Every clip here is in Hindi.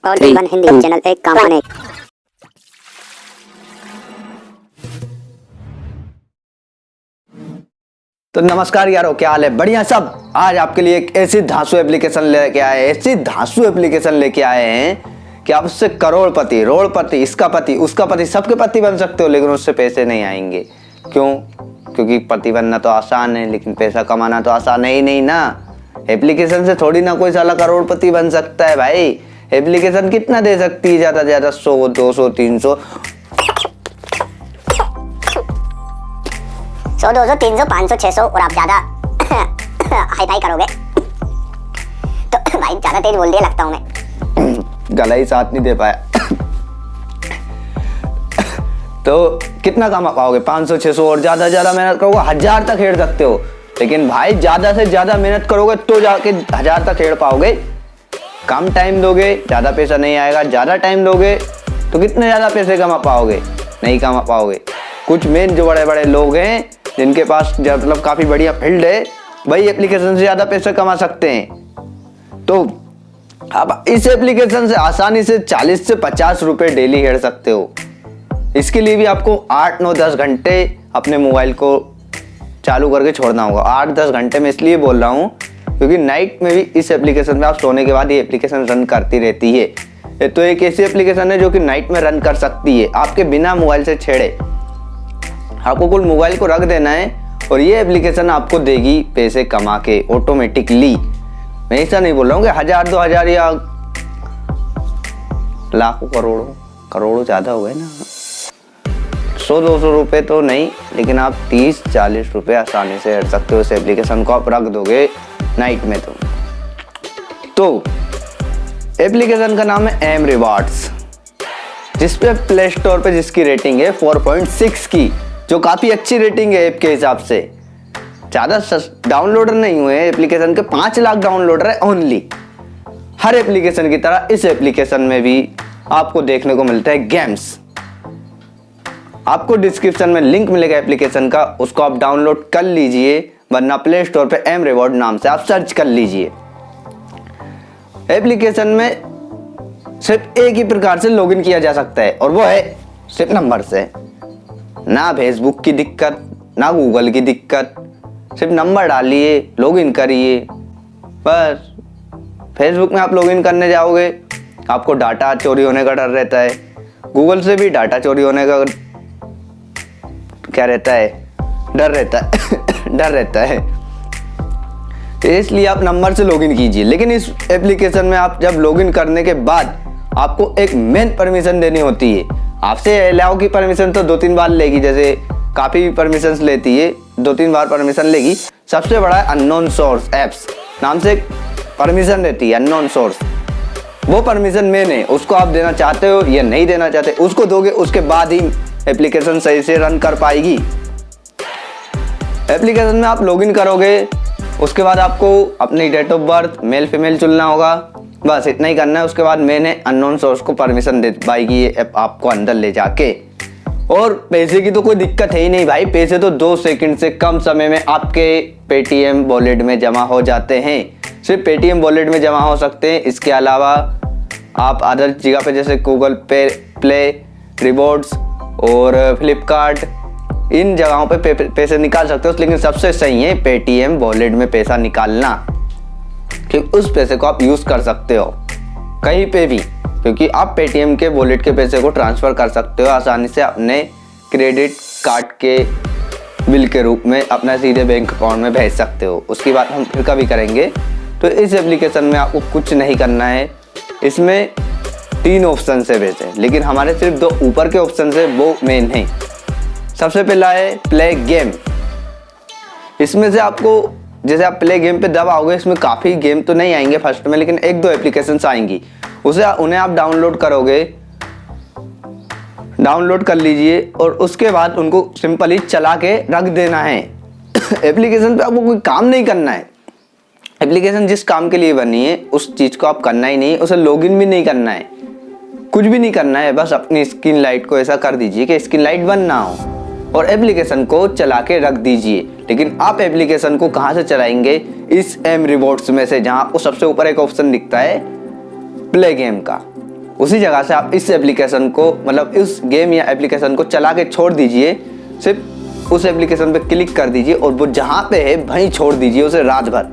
और जीवन हिंदी चैनल एक काम बने। तो नमस्कार यारो, क्या हाल है? बढ़िया सब। आज आपके लिए एक ऐसी धांसू एप्लीकेशन लेके आए हैं कि आप उससे करोड़पति, रोड़पति, इसका पति, उसका पति, सबके पति बन सकते हो, लेकिन उससे पैसे नहीं आएंगे। क्यों? क्योंकि पति बनना तो आसान है, लेकिन पैसा कमाना तो आसान है ही नहीं ना। एप्लीकेशन से थोड़ी ना कोई साला करोड़पति बन सकता है भाई। एप्लीकेशन कितना दे सकती है? ज्यादा ज्यादा 100, 200, 300, 100, 200, 300, 500, 600 और आप ज्यादा हाई करोगे तो भाई ज्यादा तेज बोल दिया लगता हूँ मैं। गला ही साथ नहीं दे पाया। तो कितना कमा पाओगे? 500, 600 और ज्यादा ज्यादा मेहनत करोगे 1000 तक हेड़ सकते हो। लेकिन भाई ज्यादा से ज्यादा मेहनत करोगे तो जाके 1000 तक हेड़ पाओगे। कम टाइम दोगे ज्यादा पैसा नहीं आएगा, ज्यादा टाइम दोगे तो कितने ज्यादा पैसे कमा पाओगे? नहीं कमा पाओगे। कुछ मेन जो बड़े बड़े लोग हैं जिनके पास मतलब काफी बढ़िया फील्ड है, वही एप्लीकेशन से ज्यादा पैसे कमा सकते हैं। तो आप इस एप्लीकेशन से आसानी से 40 से 50 रुपए डेली हेड़ सकते हो। इसके लिए भी आपको 8, 9, 10 घंटे अपने मोबाइल को चालू करके छोड़ना होगा। 8-10 घंटे में इसलिए बोल रहा हूँ क्योंकि नाइट में भी इस एप्लीकेशन में आप सोने के बाद ये एप्लीकेशन रन करती रहती है। ये तो एक ऐसी एप्लीकेशन है जो कि नाइट में रन कर सकती है आपके बिना मोबाइल से छेड़े। आपको कुल मोबाइल को रख देना है और ये एप्लीकेशन आपको देगी पैसे कमा के ऑटोमेटिकली। मैं ऐसा नहीं बोल रहा हूँ कि 1000, 2000 या लाखों, करोड़ों ज्यादा हो गए ना। 100-200 रुपए तो नहीं, लेकिन आप 30-40 रुपए आसानी से हट सकते हो। इस एप्लीकेशन को आप रख दोगे नाइट में तो एप्लीकेशन का नाम है एम रिवॉर्ड्स, जिसपे प्ले स्टोर पे जिसकी रेटिंग है 4.6 की, जो काफी अच्छी रेटिंग है ऐप के हिसाब से। ज्यादा डाउनलोडर नहीं हुए एप्लीकेशन के, 5 लाख डाउनलोडर है ओनली। हर एप्लीकेशन की तरह इस एप्लीकेशन में भी आपको देखने को मिलता है गेम्स। आपको डिस्क्रिप्शन में लिंक मिलेगा एप्लीकेशन का, उसको आप डाउनलोड कर लीजिए, वरना प्ले स्टोर पे एम रिवॉर्ड नाम से आप सर्च कर लीजिए। एप्लीकेशन में सिर्फ एक ही प्रकार से लॉगिन किया जा सकता है और वो है सिर्फ नंबर से। ना फेसबुक की दिक्कत, ना गूगल की दिक्कत, सिर्फ नंबर डालिए, लॉगिन करिए बस। फेसबुक में आप लॉगिन करने जाओगे आपको डाटा चोरी होने का डर रहता है, गूगल से भी डाटा चोरी होने का क्या रहता है? डर रहता है। तो इसलिए आप नंबर से लॉगिन कीजिए। लेकिन इस एप्लीकेशन में आप जब लॉगिन करने के बाद आपको एक मेन परमिशन देनी होती है। आपसे अलाउ की परमिशन तो 2-3 बार लेगी, जैसे काफी परमिशंस लेती है, 2-3 बार परमिशन लेगी। सबसे बड़ा है अननोन सोर्स एप्स नाम से एक परमिशन रहती है, अननोन सोर्स। वो परमिशन मेन है, उसको आप देना चाहते हो या नहीं देना चाहते, उसको दोगे, उसके बाद ही एप्लीकेशन सही से रन कर पाएगी। एप्लीकेशन में आप लॉगिन करोगे, उसके बाद आपको अपनी date of birth, male female चुनना होगा, बस इतना ही करना है। उसके बाद मैंने अननोन सोर्स को परमिशन दे पाएगी ये ऐप आपको अंदर ले जाके। और पैसे की तो कोई दिक्कत है ही नहीं भाई, पैसे तो 2 सेकंड से कम समय में आपके पेटीएम वॉलेट में जमा हो जाते हैं। सिर्फ पेटीएम वॉलेट में जमा हो सकते हैं, इसके अलावा आप अदर जगह पे जैसे गूगल पे, प्ले, रिवॉर्ड्स और फ्लिपकार्ट, इन जगहों पे पैसे निकाल सकते हो। लेकिन सबसे सही है पेटीएम वॉलेट में पैसा निकालना, क्योंकि उस पैसे को आप यूज कर सकते हो कहीं पे भी, क्योंकि आप पेटीएम के वॉलेट के पैसे को ट्रांसफर कर सकते हो आसानी से अपने क्रेडिट कार्ड के बिल के रूप में अपना सीधे बैंक अकाउंट में भेज सकते हो। उसकी बात हम फिर कभी करेंगे। तो इस एप्लीकेशन में आपको कुछ नहीं करना है। इसमें 3 ऑप्शन है वैसे, लेकिन हमारे सिर्फ 2 ऊपर के ऑप्शन है, वो मेन है। सबसे पहला है प्ले गेम। इसमें से आपको जैसे आप प्ले गेम पे दबाओगे, इसमें काफ़ी गेम तो नहीं आएंगे फर्स्ट में, लेकिन 1-2 एप्लीकेशंस आएंगी। उन्हें आप डाउनलोड करोगे, डाउनलोड कर लीजिए और उसके बाद उनको सिंपली चला के रख देना है। एप्लीकेशन पे आपको कोई काम नहीं करना है। एप्लीकेशन जिस काम के लिए बनी है उस चीज़ को आप करना ही नहीं, उसे लॉगिन भी नहीं करना है, कुछ भी नहीं करना है। बस अपनी स्क्रीन लाइट को ऐसा कर दीजिए कि स्क्रीन लाइट बंद ना हो और एप्लीकेशन को चला के रख दीजिए। लेकिन आप एप्लीकेशन को कहाँ से चलाएंगे? इस एम रिवॉर्ड्स में से, जहाँ आपको सबसे ऊपर एक ऑप्शन दिखता है प्ले गेम का। उसी जगह से आप इस एप्लीकेशन को, मतलब इस गेम या एप्लीकेशन को चला के छोड़ दीजिए। सिर्फ उस एप्लीकेशन पे क्लिक कर दीजिए और वो जहाँ पे है वहीं छोड़ दीजिए उसे रात भर।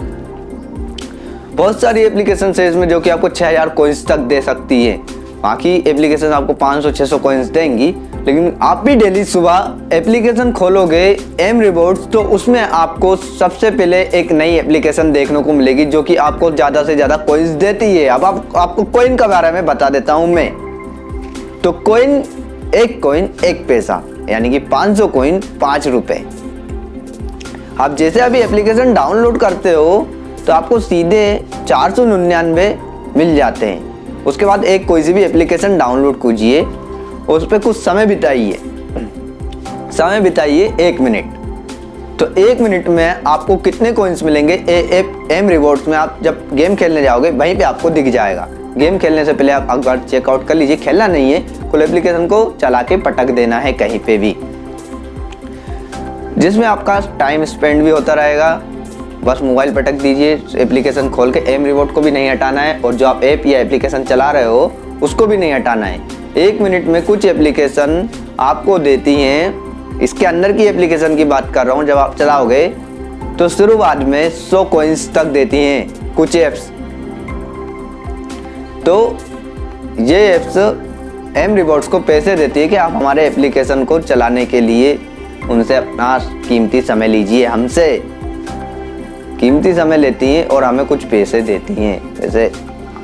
बहुत सारी एप्लीकेशन है इसमें जो कि आपको 6000 कॉइन्स तक दे सकती है। बाकी एप्लीकेशन आपको 500-600 कॉइन्स देंगी, लेकिन आप भी डेली सुबह एप्लीकेशन खोलोगे एम रिवॉर्ड्स, तो उसमें आपको सबसे पहले एक नई एप्लीकेशन देखने को मिलेगी जो कि आपको ज़्यादा से ज़्यादा कॉइन्स देती है। अब आपको कॉइन के बारे में बता देता हूँ मैं। तो कॉइन, एक कॉइन 1 पैसा, यानी कि 500 कॉइन 5 रुपए। आप जैसे अभी एप्लीकेशन डाउनलोड करते हो तो आपको सीधे 499 मिल जाते हैं। उसके बाद एक कोई सी भी एप्लीकेशन डाउनलोड कीजिए, उस पर कुछ समय बिताइए 1 मिनट। तो 1 मिनट में आपको कितने कॉइन्स मिलेंगे एम रिवॉर्ड्स में, आप जब गेम खेलने जाओगे वहीं पे आपको दिख जाएगा। गेम खेलने से पहले आप अगर चेकआउट कर लीजिए, खेलना नहीं है, कुल एप्लीकेशन को चला के पटक देना है कहीं पे भी, जिसमें आपका टाइम स्पेंड भी होता रहेगा। बस मोबाइल पटक दीजिए, एप्लीकेशन खोल के एम रिवॉर्ड को भी नहीं हटाना है, और जो आप ऐप या एप्लीकेशन चला रहे हो उसको भी नहीं हटाना है। 1 मिनट में कुछ एप्लीकेशन आपको देती हैं, इसके अंदर की एप्लीकेशन की बात कर रहा हूँ, जब आप चलाओगे तो शुरुआत में 100 कॉइन्स तक देती हैं कुछ ऐप्स। तो ये ऐप्स एम रिवॉर्ड्स को पैसे देती है कि आप हमारे एप्लीकेशन को चलाने के लिए उनसे अपना कीमती समय लीजिए, हमसे कीमती समय लेती हैं और हमें कुछ पैसे देती हैं। वैसे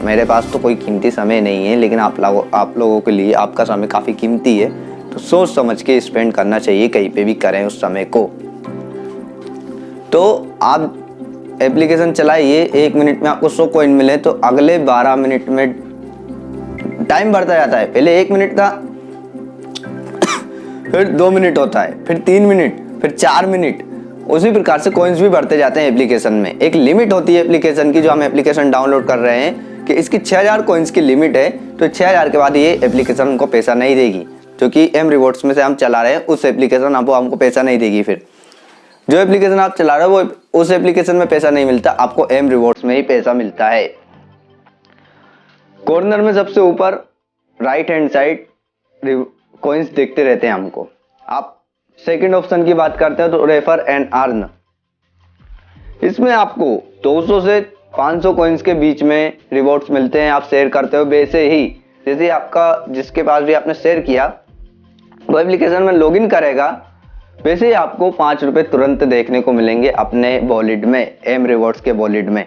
मेरे पास तो कोई कीमती समय नहीं है, लेकिन आप लोगों के लिए आपका समय काफ़ी कीमती है, तो सोच समझ के स्पेंड करना चाहिए, कहीं पे भी करें उस समय को। तो आप एप्लीकेशन चलाइए, 1 मिनट में आपको 100 कॉइन मिले तो अगले 12 मिनट में टाइम बढ़ता जाता है। पहले 1 मिनट था, फिर 2 मिनट होता है, फिर 3 मिनट, फिर 4 मिनट। उसी प्रकार से कॉइन्स भी बढ़ते जाते हैं एप्लीकेशन में। एक लिमिट होती है एप्लीकेशन की, जो हम एप्लीकेशन डाउनलोड कर रहे हैं कि इसकी 6000 कॉइन्स की लिमिट है, तो 6000 के बाद ये एप्लीकेशन हमको पैसा नहीं देगी, जो कि एम रिवॉर्ड्स में से हम चला रहे हैं उस एप्लीकेशन हमको पैसा नहीं देगी। फिर जो एप्लीकेशन आप चला रहे हो वो उस एप्लीकेशन में पैसा नहीं मिलता, आपको एम रिवॉर्ड्स में ही पैसा मिलता है। कॉर्नर में सबसे ऊपर राइट हैंड साइड कॉइन्स देखते रहते हैं हमको। आप सेकंड ऑप्शन की बात करते हैं तो रेफर एंड अर्न, इसमें आपको 200 से 500 कॉइन्स के बीच में रिवॉर्ड्स मिलते हैं। आप शेयर करते हो, वैसे ही जैसे आपका जिसके पास भी आपने शेयर किया वो एप्लीकेशन में लॉगिन करेगा, वैसे ही आपको 5 रुपए तुरंत देखने को मिलेंगे अपने वॉलेट में, एम रिवॉर्ड्स के वॉलेट में।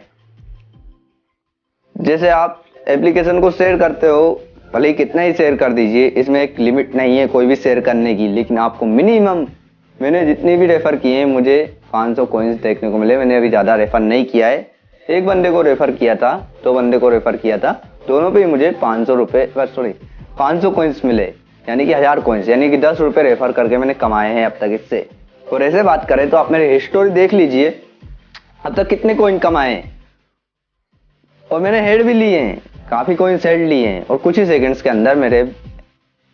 जैसे आप एप्लीकेशन को शेयर करते हो, भले ही कितना ही शेयर कर दीजिए, इसमें एक लिमिट नहीं है कोई भी शेयर करने की, लेकिन आपको मिनिमम, मैंने जितने भी रेफर किए हैं मुझे 500 कॉइन्स देखने को मिले। मैंने अभी ज़्यादा रेफर नहीं किया है, एक बंदे को रेफर किया था, 2 बंदे को रेफर किया था, दोनों पे ही मुझे 500 कॉइन्स मिले, यानी कि 1000 कॉइन्स, यानी कि 10 रुपये रेफर करके मैंने कमाए हैं अब तक इससे। और ऐसे बात करें तो आप मेरी हिस्टोरी देख लीजिए, अब तक कितने कॉइन कमाए हैं, और मैंने हेड भी लिए हैं, काफ़ी कॉइन्स हेड लिए हैं, और कुछ ही सेकंड्स के अंदर मेरे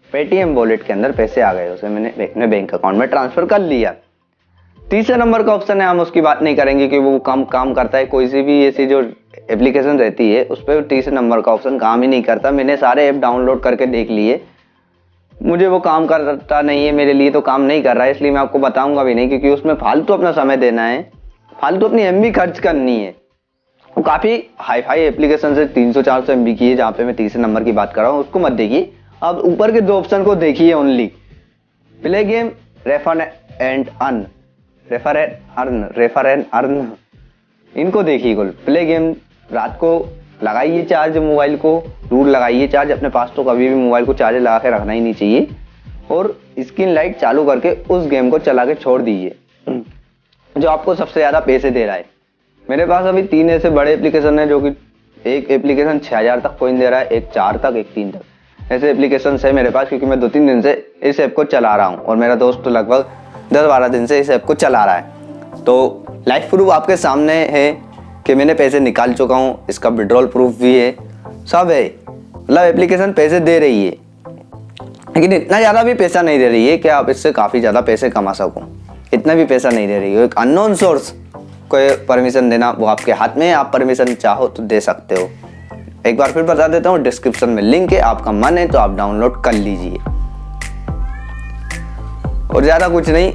पेटीएम वॉलेट के अंदर पैसे आ गए, उसे मैंने अपने बैंक अकाउंट में ट्रांसफर कर लिया। तीसरे नंबर का ऑप्शन है, हम उसकी बात नहीं करेंगे कि वो काम करता है, कोई सी भी ऐसी जो एप्लीकेशन रहती है उस पर तीसरे नंबर का ऑप्शन काम ही नहीं करता। मैंने सारे ऐप डाउनलोड करके देख लिए, मुझे वो काम करता नहीं है, मेरे लिए तो काम नहीं कर रहा है, इसलिए मैं आपको बताऊंगा भी नहीं, क्योंकि उसमें फालतू अपना समय देना है, फालतू अपनी एमबी खर्च करनी है। वो काफ़ी हाई फाई एप्लीकेशन से 300-400 MB की है, जहाँ पे मैं तीसरे नंबर की बात कर रहा हूँ, उसको मत देखिए। अब ऊपर के 2 ऑप्शन को देखिए only, play game, refer and earn, refer and earn, इनको देखिए। कुल प्ले गेम, रात को लगाइए चार्ज मोबाइल को, दूर लगाइए चार्ज, अपने पास तो कभी भी मोबाइल को चार्ज लगा के रखना ही नहीं चाहिए, और स्क्रीन लाइट चालू करके उस गेम को चला के छोड़ दीजिए जो आपको सबसे ज़्यादा पैसे दे रहा है। मेरे पास अभी 3 ऐसे बड़े एप्लीकेशन है, जो कि एक एप्लीकेशन 6000 तक कॉइन दे रहा है, एक 4 तक, एक 3 तक। ऐसे एप्लीकेशन है मेरे पास, क्योंकि मैं 2-3 दिन से इस ऐप को चला रहा हूँ, और मेरा दोस्त तो लगभग 10-12 दिन से इस ऐप को चला रहा है। तो लाइव प्रूफ आपके सामने है कि मैंने पैसे निकाल चुका हूँ, इसका विड्रॉल प्रूफ भी है, सब है। मतलब एप्लीकेशन पैसे दे रही है, लेकिन इतना ज़्यादा भी पैसा नहीं दे रही है कि आप इससे काफ़ी ज़्यादा पैसे कमा सको, इतना भी पैसा नहीं दे रही है। एक अननोन सोर्स को परमिशन देना वो आपके हाथ में है, आप परमिशन चाहो तो दे सकते हो। एक बार फिर बता देता हूँ, डिस्क्रिप्शन में लिंक है, आपका मन है तो आप डाउनलोड कर लीजिए। और ज़्यादा कुछ नहीं,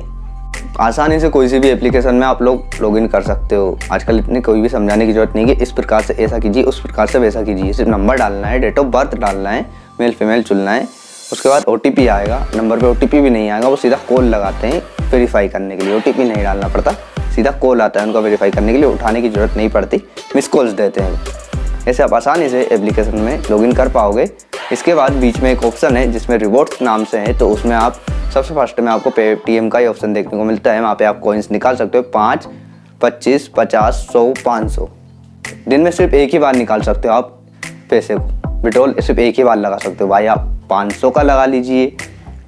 आसानी से कोई सी भी एप्लीकेशन में आप लोग लॉगिन कर सकते हो। आजकल इतनी कोई भी समझाने की जरूरत नहीं है कि इस प्रकार से ऐसा कीजिए, उस प्रकार से वैसा कीजिए। सिर्फ नंबर डालना है, डेट ऑफ बर्थ डालना है, मेल फीमेल चुनना है, उसके बाद OTP आएगा। नंबर पे OTP भी नहीं आएगा, वो सीधा कॉल लगाते हैं वेरीफाई करने के लिए। OTP नहीं डालना पड़ता, सीधा कॉल आता है उनका वेरीफाई करने के लिए, उठाने की जरूरत नहीं पड़ती, मिस कॉल्स देते हैं। ऐसे आप आसानी से एप्लीकेशन में लॉगिन कर पाओगे। इसके बाद बीच में एक ऑप्शन है जिसमें रिवॉर्ड्स नाम से है, तो उसमें आप सबसे फर्स्ट में आपको पेटीएम का ही ऑप्शन देखने को मिलता है। वहाँ पे आप कॉइन्स निकाल सकते हो, 5, 25, 50, 100, 500। दिन में सिर्फ एक ही बार निकाल सकते हो आप पैसे को, विड्रॉल सिर्फ एक ही बार लगा सकते हो। भाई आप 500 का लगा लीजिए,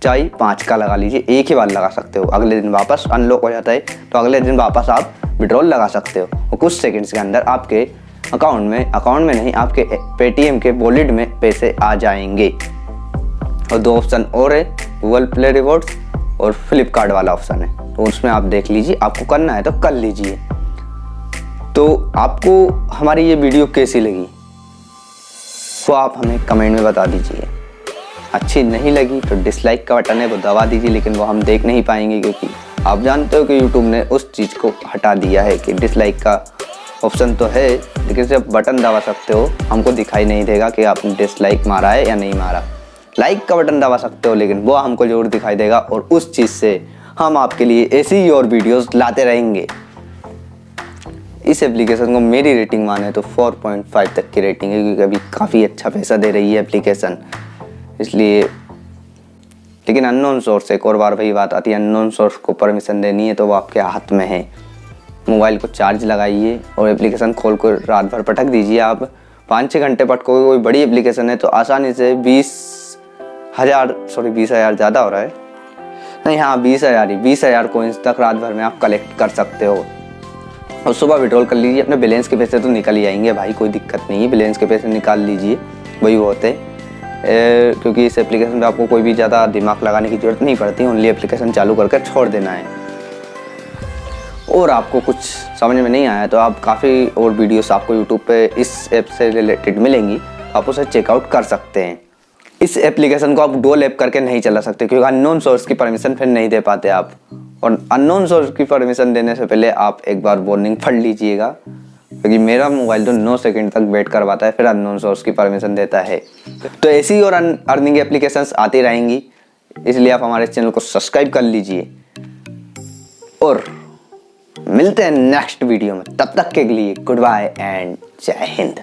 चाहे 5 का लगा लीजिए, एक ही बार लगा सकते हो। अगले दिन वापस अनलॉक हो जाता है, तो अगले दिन वापस आप विड्रॉल लगा सकते हो। और कुछ सेकंड्स के अंदर आपके अकाउंट में नहीं, आपके पेटीएम के वॉलेट में पैसे आ जाएंगे। और 2 ऑप्शन और है, गूगल प्ले रिवॉर्ड्स और फ्लिपकार्ट वाला ऑप्शन है, तो उसमें आप देख लीजिए, आपको करना है तो कर लीजिए। तो आपको हमारी ये वीडियो कैसी लगी वो आप हमें कमेंट में बता दीजिए। अच्छी नहीं लगी तो डिसलाइक का बटन है वो दबा दीजिए, लेकिन वो हम देख नहीं पाएंगे, क्योंकि आप जानते हो कि यूट्यूब ने उस चीज़ को हटा दिया है कि डिसलाइक का ऑप्शन तो है, लेकिन सिर्फ बटन दबा सकते हो, हमको दिखाई नहीं देगा कि आपने डिसलाइक मारा है या नहीं मारा। लाइक का बटन दबा सकते हो, लेकिन वो हमको जरूर दिखाई देगा, और उस चीज़ से हम आपके लिए ऐसी ही और वीडियोस लाते रहेंगे। इस एप्लीकेशन को मेरी रेटिंग माने तो 4.5 तक की रेटिंग है, क्योंकि अभी काफ़ी अच्छा पैसा दे रही है एप्लीकेशन, इसलिए। लेकिन अननोन सोर्स, एक और बार वही बात आती है, अननोन सोर्स को परमिशन देनी है तो वो आपके हाथ में है। मोबाइल को चार्ज लगाइए और एप्लीकेशन खोल कर रात भर पटक दीजिए। आप 5-6 घंटे पटकोगे, कोई बड़ी एप्लीकेशन है तो आसानी से 20,000 ज़्यादा हो रहा है, नहीं हाँ 20,000 कोइंस तक रात भर में आप कलेक्ट कर सकते हो। और सुबह विड्रॉल कर लीजिए, अपने बैलेंस के पैसे तो निकल ही आएंगे भाई, कोई दिक्कत नहीं है, बैलेंस के पैसे निकाल लीजिए, वही होते हैं। क्योंकि इस एप्लीकेशन में आपको कोई भी ज़्यादा दिमाग लगाने की ज़रूरत नहीं पड़ती, ओनली एप्लीकेशन चालू करके छोड़ देना है। और आपको कुछ समझ में नहीं आया तो आप काफ़ी और वीडियोस आपको यूट्यूब पे इस ऐप से रिलेटेड मिलेंगी, आप उसे चेकआउट कर सकते हैं। इस एप्लीकेशन को आप डुअल ऐप करके नहीं चला सकते, क्योंकि अननोन सोर्स की परमिशन फिर नहीं दे पाते आप, और अननोन सोर्स की परमिशन देने से पहले आप एक बार वार्निंग पढ़ लीजिएगा, क्योंकि मेरा मोबाइल तो 9 सेकंड तक वेट करवाता है, फिर अननोन सोर्स की परमिशन देता है। तो ऐसी और अर्निंग एप्लीकेशंस आती रहेंगी, इसलिए आप हमारे चैनल को सब्सक्राइब कर लीजिए। और मिलते हैं नेक्स्ट वीडियो में, तब तक के लिए गुड बाय एंड जय हिंद।